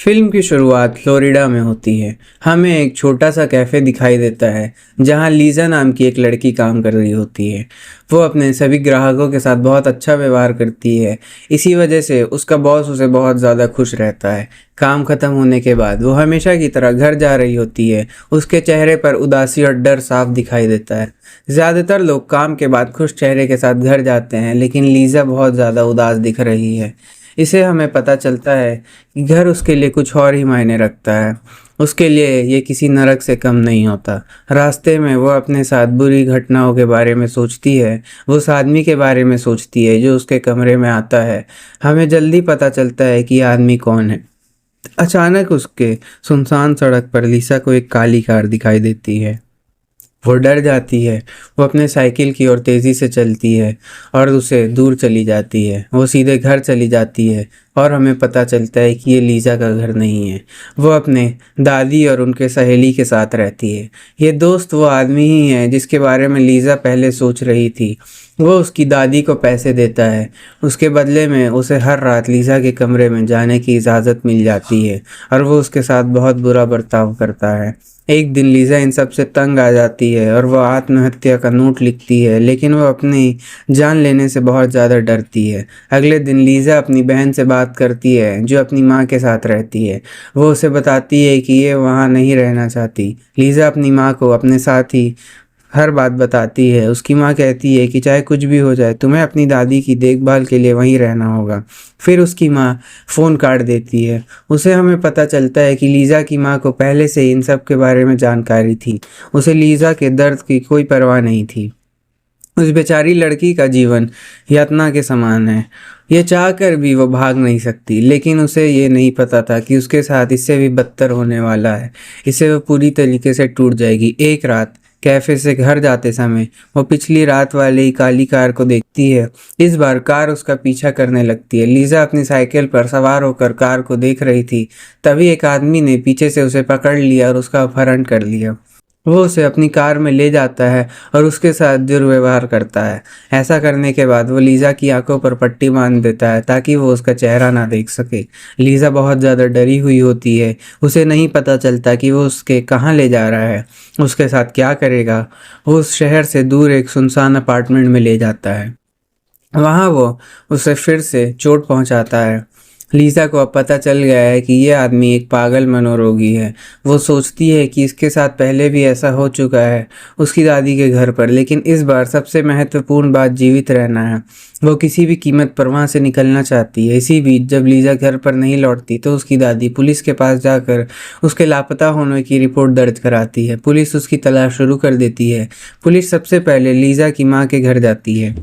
Film की शुरुआत Florida में होती है। हमें एक छोटा सा कैफ़े दिखाई देता है जहां लीज़ा नाम की एक लड़की काम कर रही होती है। वो अपने सभी ग्राहकों के साथ बहुत अच्छा व्यवहार करती है। इसी वजह से उसका बॉस उसे बहुत ज़्यादा खुश रहता है। काम ख़त्म होने के बाद वो हमेशा की तरह घर जा रही होती है। उसके चेहरे पर उदासी और डर साफ दिखाई देता है। ज़्यादातर लोग काम के बाद खुश चेहरे के साथ घर जाते हैं, लेकिन लीज़ा बहुत ज़्यादा उदास दिख रही है। इसे हमें पता चलता है कि घर उसके लिए कुछ और ही मायने रखता है। उसके लिए ये किसी नरक से कम नहीं होता। रास्ते में वो अपने साथ बुरी घटनाओं के बारे में सोचती है। वो उस आदमी के बारे में सोचती है जो उसके कमरे में आता है। हमें जल्दी पता चलता है कि ये आदमी कौन है। अचानक उसके सुनसान सड़क पर लीसा को एक काली कार दिखाई देती है। वो डर जाती है। वो अपने साइकिल की ओर तेज़ी से चलती है और उसे दूर चली जाती है। वो सीधे घर चली जाती है और हमें पता चलता है कि ये लीज़ा का घर नहीं है। वो अपने दादी और उनके सहेली के साथ रहती है। ये दोस्त वो आदमी ही है जिसके बारे में लीज़ा पहले सोच रही थी। वो उसकी दादी को पैसे देता है। उसके बदले में उसे हर रात लीज़ा के कमरे में जाने की इजाज़त मिल जाती है और वो उसके साथ बहुत बुरा बर्ताव करता है। एक दिन लीज़ा इन सब से तंग आ जाती है और वह आत्महत्या का नोट लिखती है, लेकिन वह अपनी जान लेने से बहुत ज़्यादा डरती है। अगले दिन लीज़ा अपनी बहन से बात करती है जो अपनी माँ के साथ रहती है। वो उसे बताती है कि ये वहाँ नहीं रहना चाहती। लीज़ा अपनी माँ को अपने साथ ही हर बात बताती है। उसकी माँ कहती है कि चाहे कुछ भी हो जाए तुम्हें अपनी दादी की देखभाल के लिए वहीं रहना होगा। फिर उसकी माँ फ़ोन काट देती है। उसे हमें पता चलता है कि लीज़ा की माँ को पहले से ही इन सब के बारे में जानकारी थी। उसे लीज़ा के दर्द की कोई परवाह नहीं थी। उस बेचारी लड़की का जीवन यातना के समान है। ये चाह कर भी वो भाग नहीं सकती, लेकिन उसे ये नहीं पता था कि उसके साथ इससे भी बदतर होने वाला है। इससे वो पूरी तरीके से टूट जाएगी। एक रात कैफे से घर जाते समय वो पिछली रात वाली ही काली कार को देखती है। इस बार कार उसका पीछा करने लगती है। लीज़ा अपनी साइकिल पर सवार होकर कार को देख रही थी। तभी एक आदमी ने पीछे से उसे पकड़ लिया और उसका अपहरण कर लिया। वो उसे अपनी कार में ले जाता है और उसके साथ दुर्व्यवहार करता है। ऐसा करने के बाद वो लीज़ा की आंखों पर पट्टी बांध देता है ताकि वो उसका चेहरा ना देख सके। लीज़ा बहुत ज़्यादा डरी हुई होती है। उसे नहीं पता चलता कि वो उसके कहाँ ले जा रहा है, उसके साथ क्या करेगा। वो उस शहर से दूर एक सुनसान अपार्टमेंट में ले जाता है। वहाँ वो उसे फिर से चोट पहुँचाता है। लीज़ा को अब पता चल गया है कि ये आदमी एक पागल मनोरोगी है। वो सोचती है कि इसके साथ पहले भी ऐसा हो चुका है उसकी दादी के घर पर, लेकिन इस बार सबसे महत्वपूर्ण बात जीवित रहना है। वो किसी भी कीमत पर वहाँ से निकलना चाहती है। इसी बीच जब लीज़ा घर पर नहीं लौटती तो उसकी दादी पुलिस के पास जाकर उसके लापता होने की रिपोर्ट दर्ज कराती है। पुलिस उसकी तलाश शुरू कर देती है। पुलिस सबसे पहले लीज़ा की माँ के घर जाती है।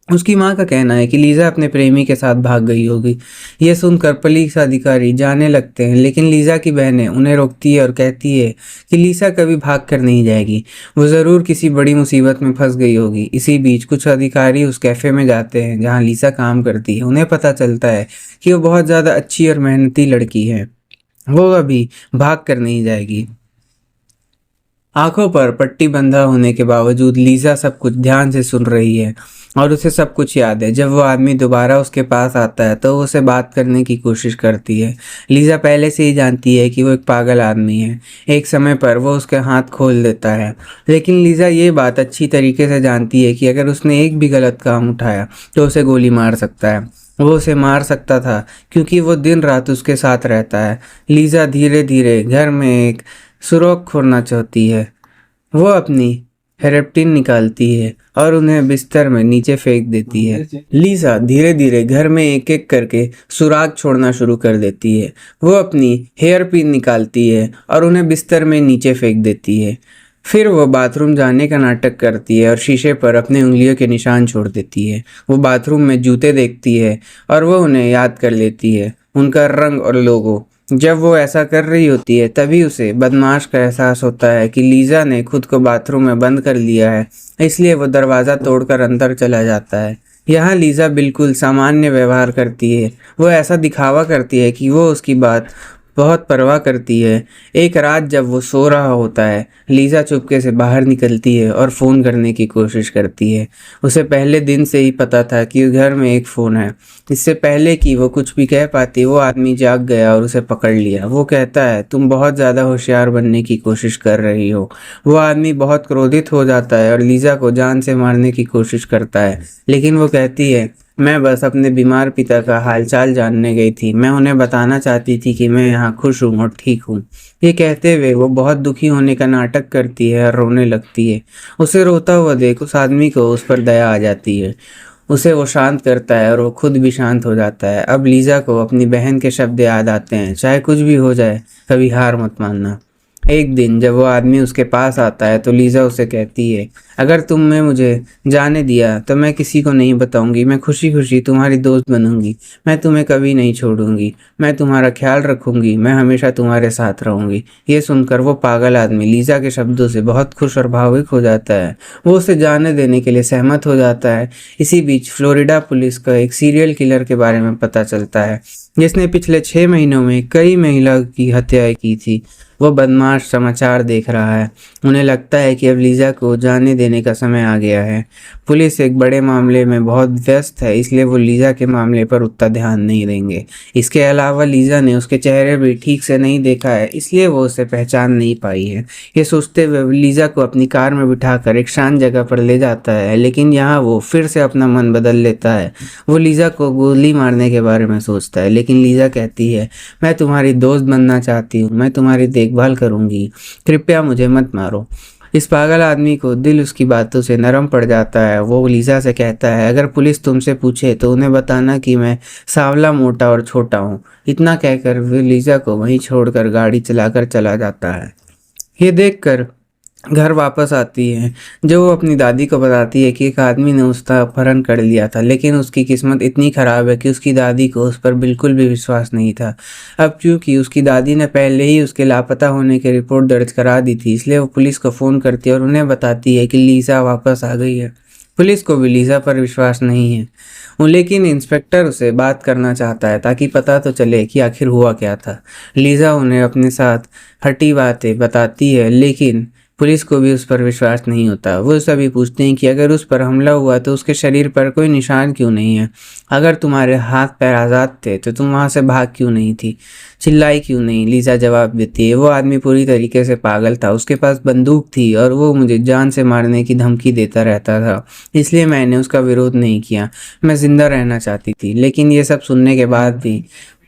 उसकी माँ का कहना है कि लीज़ा अपने प्रेमी के साथ भाग गई होगी। यह सुनकर पुलिस अधिकारी जाने लगते हैं, लेकिन लीज़ा की बहनें उन्हें रोकती है और कहती है कि लीज़ा कभी भाग कर नहीं जाएगी। वो ज़रूर किसी बड़ी मुसीबत में फंस गई होगी। इसी बीच कुछ अधिकारी उस कैफ़े में जाते हैं जहाँ लीज़ा काम करती है। उन्हें पता चलता है कि वो बहुत ज़्यादा अच्छी और मेहनती लड़की है। वो अभी भाग कर नहीं जाएगी। आंखों पर पट्टी बंधा होने के बावजूद लीज़ा सब कुछ ध्यान से सुन रही है और उसे सब कुछ याद है। जब वो आदमी दोबारा उसके पास आता है तो वो उसे बात करने की कोशिश करती है। लीज़ा पहले से ही जानती है कि वो एक पागल आदमी है। एक समय पर वो उसके हाथ खोल देता है, लेकिन लीज़ा ये बात अच्छी तरीके से जानती है कि अगर उसने एक भी गलत काम उठाया तो उसे गोली मार सकता है। वो उसे मार सकता था क्योंकि वो दिन रात उसके साथ रहता है। लीज़ा धीरे धीरे घर में एक सुराख खोदना चाहती है। वो अपनी हेरोपिन निकालती है और उन्हें बिस्तर में नीचे फेंक देती है। लीज़ा धीरे धीरे घर में एक एक करके सुराग छोड़ना शुरू कर देती है। वो अपनी हेयर पिन निकालती है और उन्हें बिस्तर में नीचे फेंक देती है। फिर वो बाथरूम जाने का नाटक करती है और शीशे पर अपने उंगलियों के निशान छोड़ देती है। वो बाथरूम में जूते देखती है और वो उन्हें याद कर लेती है, उनका रंग और लोगो। जब वो ऐसा कर रही होती है तभी उसे बदमाश का एहसास होता है कि लीज़ा ने खुद को बाथरूम में बंद कर लिया है। इसलिए वो दरवाज़ा तोड़कर अंदर चला जाता है। यहाँ लीज़ा बिल्कुल सामान्य व्यवहार करती है। वो ऐसा दिखावा करती है कि वो उसकी बात बहुत परवाह करती है। एक रात जब वो सो रहा होता है, लीज़ा चुपके से बाहर निकलती है और फ़ोन करने की कोशिश करती है। उसे पहले दिन से ही पता था कि घर में एक फ़ोन है। इससे पहले कि वो कुछ भी कह पाती, वो आदमी जाग गया और उसे पकड़ लिया। वो कहता है, तुम बहुत ज़्यादा होशियार बनने की कोशिश कर रही हो। वो आदमी बहुत क्रोधित हो जाता है और लीज़ा को जान से मारने की कोशिश करता है, लेकिन वो कहती है, मैं बस अपने बीमार पिता का हालचाल जानने गई थी। मैं उन्हें बताना चाहती थी कि मैं यहाँ खुश हूँ और ठीक हूँ। ये कहते हुए वो बहुत दुखी होने का नाटक करती है और रोने लगती है। उसे रोता हुआ देख उस आदमी को उस पर दया आ जाती है। उसे वो शांत करता है और वो खुद भी शांत हो जाता है। अब लीज़ा को अपनी बहन के शब्द याद आते हैं, चाहे कुछ भी हो जाए, कभी हार मत मानना। एक दिन जब वो आदमी उसके पास आता है तो लीज़ा उसे कहती है, अगर तुमने मुझे जाने दिया तो मैं किसी को नहीं बताऊंगी। मैं खुशी खुशी तुम्हारी दोस्त बनूंगी। मैं तुम्हें कभी नहीं छोड़ूंगी। मैं तुम्हारा ख्याल रखूंगी। मैं हमेशा तुम्हारे साथ रहूंगी। ये सुनकर वो पागल आदमी लीज़ा के शब्दों से बहुत खुश और भावुक हो जाता है। वो उसे जाने देने के लिए सहमत हो जाता है। इसी बीच फ्लोरिडा पुलिस का एक सीरियल किलर के बारे में पता चलता है, जिसने पिछले 6 महीनों में कई महिला की हत्याएं की थी। वो बदमाश समाचार देख रहा है। उन्हें लगता है कि अब लीज़ा को जाने देने का समय आ गया है। पुलिस एक बड़े मामले में बहुत व्यस्त है, इसलिए वो लीज़ा के मामले पर उतना ध्यान नहीं देंगे। इसके अलावा लीज़ा ने उसके चेहरे भी ठीक से नहीं देखा है, इसलिए वो उसे पहचान नहीं पाई है। ये सोचते हुए वो लीज़ा को अपनी कार में बिठाकर एक शांत जगह पर ले जाता है, लेकिन यहाँ वो फिर से अपना मन बदल लेता है। वो लीज़ा को गोली मारने के बारे में सोचता है, लेकिन लीज़ा कहती है, मैं तुम्हारी दोस्त बनना चाहती हूँ। मैं तुम्हारी देखभाल करूंगी। कृपया मुझे मत मारो। इस पागल आदमी को दिल उसकी बातों से नरम पड़ जाता है। वो लीज़ा से कहता है, अगर पुलिस तुमसे पूछे तो उन्हें बताना कि मैं सांवला, मोटा और छोटा हूँ। इतना कहकर वो लीज़ा को वहीं छोड़कर गाड़ी चलाकर चला जाता है। ये देखकर घर वापस आती है, जो वो अपनी दादी को बताती है कि एक आदमी ने उसका अपहरण कर लिया था, लेकिन उसकी किस्मत इतनी ख़राब है कि उसकी दादी को उस पर बिल्कुल भी विश्वास नहीं था। अब क्योंकि उसकी दादी ने पहले ही उसके लापता होने की रिपोर्ट दर्ज करा दी थी, इसलिए वो पुलिस को फ़ोन करती है और उन्हें बताती है कि लीज़ा वापस आ गई है। पुलिस को भी लीज़ा पर विश्वास नहीं है, लेकिन इंस्पेक्टर उसे बात करना चाहता है ताकि पता तो चले कि आखिर हुआ क्या था। लीज़ा उन्हें अपने साथ हटी बातें बताती है, लेकिन पुलिस को भी उस पर विश्वास नहीं होता। वो सभी पूछते हैं कि अगर उस पर हमला हुआ तो उसके शरीर पर कोई निशान क्यों नहीं है? अगर तुम्हारे हाथ पैर आज़ाद थे तो तुम वहाँ से भाग क्यों नहीं थी? चिल्लाई क्यों नहीं? लीज़ा जवाब देती है, वो आदमी पूरी तरीके से पागल था। उसके पास बंदूक थी और वो मुझे जान से मारने की धमकी देता रहता था, इसलिए मैंने उसका विरोध नहीं किया। मैं जिंदा रहना चाहती थी। लेकिन ये सब सुनने के बाद भी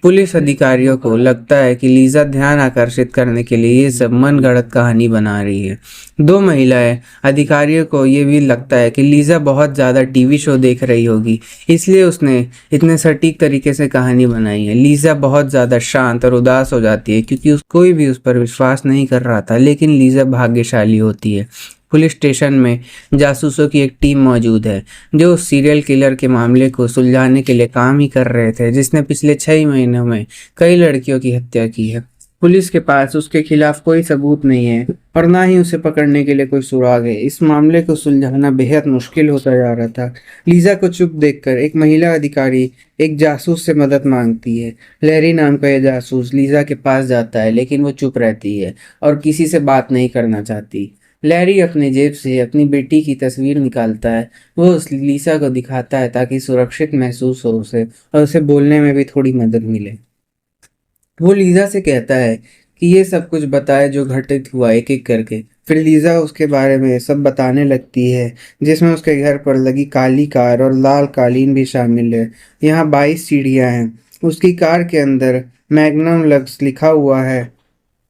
पुलिस अधिकारियों को लगता है कि लीज़ा ध्यान आकर्षित करने के लिए ये सब मनगढ़ंत कहानी बना रही है। दो महिलाएं अधिकारियों को ये भी लगता है कि लीज़ा बहुत ज़्यादा टीवी शो देख रही होगी, इसलिए उसने इतने सटीक तरीके से कहानी बनाई है। लीज़ा बहुत ज़्यादा शांत और उदास हो जाती है क्योंकि कोई भी उस पर विश्वास नहीं कर रहा था, लेकिन लीज़ा भाग्यशाली होती है। पुलिस स्टेशन में जासूसों की एक टीम मौजूद है, जो उस सीरियल किलर के मामले को सुलझाने के लिए काम ही कर रहे थे, जिसने पिछले 6 महीनों में कई लड़कियों की हत्या की है। पुलिस के पास उसके खिलाफ कोई सबूत नहीं है और ना ही उसे पकड़ने के लिए कोई सुराग है। इस मामले को सुलझाना बेहद मुश्किल होता जा रहा था। लीज़ा को चुप देखकर एक महिला अधिकारी एक जासूस से मदद मांगती है। लैरी नाम का यह जासूस लीज़ा के पास जाता है, लेकिन वो चुप रहती है और किसी से बात नहीं करना चाहती। लैरी अपने जेब से अपनी बेटी की तस्वीर निकालता है। वो उस लीसा को दिखाता है ताकि सुरक्षित महसूस हो उसे, और उसे बोलने में भी थोड़ी मदद मिले। वो लीजा से कहता है कि ये सब कुछ बताए जो घटित हुआ एक एक करके। फिर लीजा उसके बारे में सब बताने लगती है, जिसमें उसके घर पर लगी काली कार और लाल कालीन भी शामिल है। यहाँ 22 सीढ़ियाँ हैं। उसकी कार के अंदर मैग्नम लक्स लिखा हुआ है।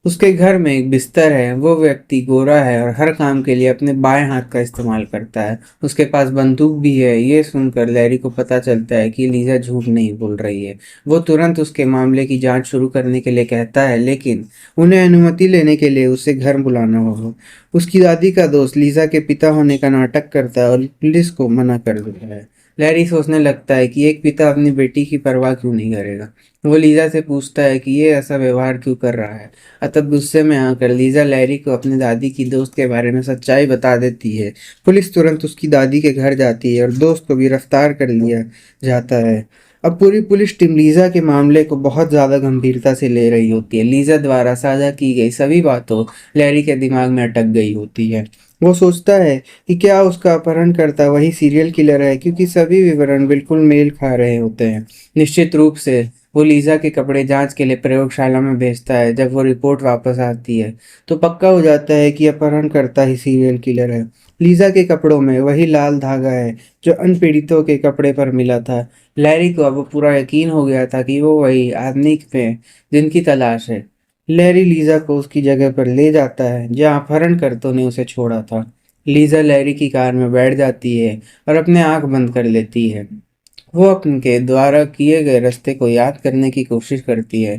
उसके घर में एक बिस्तर है। वो व्यक्ति गोरा है और हर काम के लिए अपने बाएं हाथ का इस्तेमाल करता है। उसके पास बंदूक भी है। ये सुनकर लैरी को पता चलता है कि लीजा झूठ नहीं बोल रही है। वो तुरंत उसके मामले की जांच शुरू करने के लिए कहता है, लेकिन उन्हें अनुमति लेने के लिए उसे घर बुलाना होगा। उसकी दादी का दोस्त लीजा के पिता होने का नाटक करता है और पुलिस को मना कर देता है। लैरी सोचने लगता है कि एक पिता अपनी बेटी की परवाह क्यों नहीं करेगा। वो लीजा से पूछता है कि ये ऐसा व्यवहार क्यों कर रहा है। अतः गुस्से में आकर लीजा लैरी को अपनी दादी की दोस्त के बारे में सच्चाई बता देती है। पुलिस तुरंत उसकी दादी के घर जाती है और दोस्त को गिरफ्तार कर लिया जाता है। अब पूरी पुलिस टीम लीज़ा के मामले को बहुत ज़्यादा गंभीरता से ले रही होती है। लीज़ा द्वारा साझा की गई सभी बातों लैरी के दिमाग में अटक गई होती है। वो सोचता है कि क्या उसका अपहरणकर्ता वही सीरियल किलर है, क्योंकि सभी विवरण बिल्कुल मेल खा रहे होते हैं। निश्चित रूप से वो लीज़ा के कपड़े जांच के लिए प्रयोगशाला में भेजता है। जब वो रिपोर्ट वापस आती है तो पक्का हो जाता है कि अपहरणकर्ता ही सीरियल किलर है। लीज़ा के कपड़ों में वही लाल धागा है जो अन्य पीड़ितों के कपड़े पर मिला था। लैरी को अब पूरा यकीन हो गया था कि वो वही आदमी पे जिनकी तलाश है। लैरी लीज़ा को उसकी जगह पर ले जाता है जहाँ अपहरणकर्ताओं ने उसे छोड़ा था। लीज़ा लैरी की कार में बैठ जाती है और अपने आंख बंद कर लेती है। वो अपने द्वारा किए गए रास्ते को याद करने की कोशिश करती है।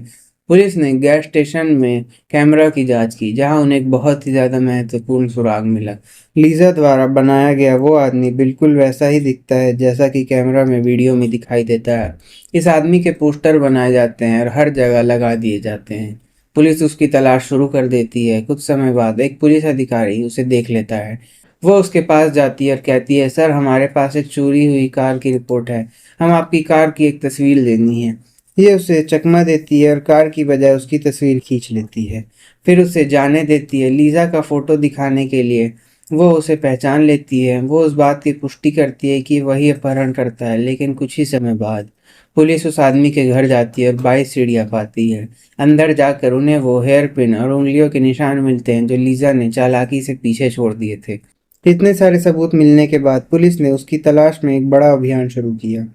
पुलिस ने गैस स्टेशन में कैमरा की जांच की जहां उन्हें एक बहुत ही ज़्यादा महत्वपूर्ण सुराग मिला। लीज़ा द्वारा बनाया गया वो आदमी बिल्कुल वैसा ही दिखता है जैसा कि कैमरा में वीडियो में दिखाई देता है। इस आदमी के पोस्टर बनाए जाते हैं और हर जगह लगा दिए जाते हैं। पुलिस उसकी तलाश शुरू कर देती है। कुछ समय बाद एक पुलिस अधिकारी उसे देख लेता है। वो उसके पास जाती है और कहती है, सर हमारे पास एक चोरी हुई कार की रिपोर्ट है। हम आपकी कार की एक तस्वीर लेनी है। ये उसे चकमा देती है और कार की बजाय उसकी तस्वीर खींच लेती है। फिर उसे जाने देती है। लीज़ा का फोटो दिखाने के लिए वो उसे पहचान लेती है। वो उस बात की पुष्टि करती है कि वही अपहरण करता है। लेकिन कुछ ही समय बाद पुलिस उस आदमी के घर जाती है और 22 सीढ़ियाँ पाती है। अंदर जाकर उन्हें वो हेयर पिन और उंगलियों के निशान मिलते हैं जो लीज़ा ने चालाकी से पीछे छोड़ दिए थे। इतने सारे सबूत मिलने के बाद पुलिस ने उसकी तलाश में एक बड़ा अभियान शुरू किया।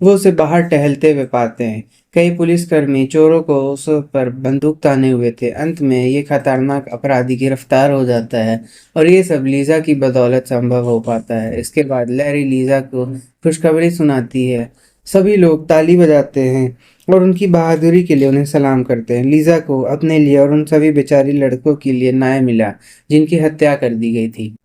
वो उसे बाहर टहलते हुए पाते हैं। कई पुलिसकर्मी चोरों को उस पर बंदूक ताने हुए थे। अंत में ये खतरनाक अपराधी गिरफ्तार हो जाता है और ये सब लीज़ा की बदौलत संभव हो पाता है। इसके बाद लैरी लीज़ा को खुशखबरी सुनाती है। सभी लोग ताली बजाते हैं और उनकी बहादुरी के लिए उन्हें सलाम करते हैं। लीज़ा को अपने लिए और उन सभी बेचारी लड़कों के लिए न्याय मिला जिनकी हत्या कर दी गई थी।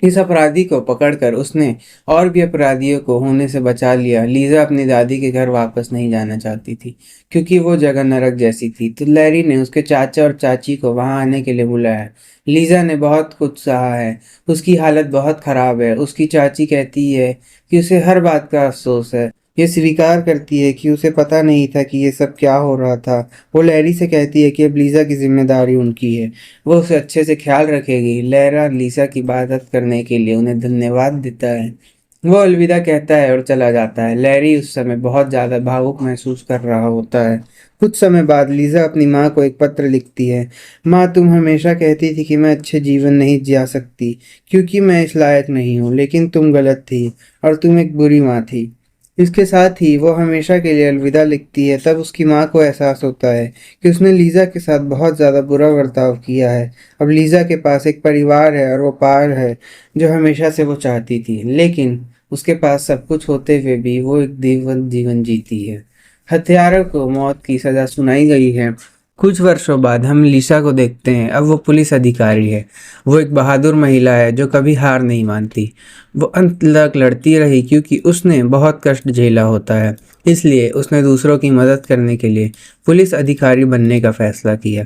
इस अपराधी को पकड़कर उसने और भी अपराधियों को होने से बचा लिया। लीज़ा अपनी दादी के घर वापस नहीं जाना चाहती थी क्योंकि वो जगह नरक जैसी थी। तो लैरी ने उसके चाचा और चाची को वहां आने के लिए बुलाया। लीज़ा ने बहुत कुछ सहा है। उसकी हालत बहुत खराब है। उसकी चाची कहती है कि उसे हर बात का अफसोस है। ये स्वीकार करती है कि उसे पता नहीं था कि ये सब क्या हो रहा था। वो लैरी से कहती है कि अब लीज़ा की जिम्मेदारी उनकी है। वो उसे अच्छे से ख्याल रखेगी। लैरा लीसा की इबादत करने के लिए उन्हें धन्यवाद देता है। वो अलविदा कहता है और चला जाता है। लैरी उस समय बहुत ज़्यादा भावुक महसूस कर रहा होता है। कुछ समय बाद लीज़ा अपनी माँ को एक पत्र लिखती है। माँ, तुम हमेशा कहती थी कि मैं अच्छे जीवन नहीं जिया सकती क्योंकि मैं इस लायक नहीं हूँ, लेकिन तुम गलत थी और तुम एक बुरी माँ थी। इसके साथ ही वो हमेशा के लिए अलविदा लिखती है। तब उसकी माँ को एहसास होता है कि उसने लीज़ा के साथ बहुत ज़्यादा बुरा बर्ताव किया है। अब लीज़ा के पास एक परिवार है और वो पार है जो हमेशा से वो चाहती थी, लेकिन उसके पास सब कुछ होते हुए भी वो एक जीवन जीवन जीती है। हत्यारों को मौत की सज़ा सुनाई गई है। कुछ वर्षों बाद हम लीसा को देखते हैं। अब वो पुलिस अधिकारी है। वो एक बहादुर महिला है जो कभी हार नहीं मानती। वो अंत तक लड़ती रही क्योंकि उसने बहुत कष्ट झेला होता है। इसलिए उसने दूसरों की मदद करने के लिए पुलिस अधिकारी बनने का फैसला किया।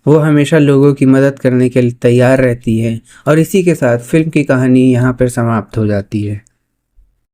वो हमेशा लोगों की मदद करने के लिए तैयार रहती है। और इसी के साथ फिल्म की कहानी यहाँ पर समाप्त हो जाती है।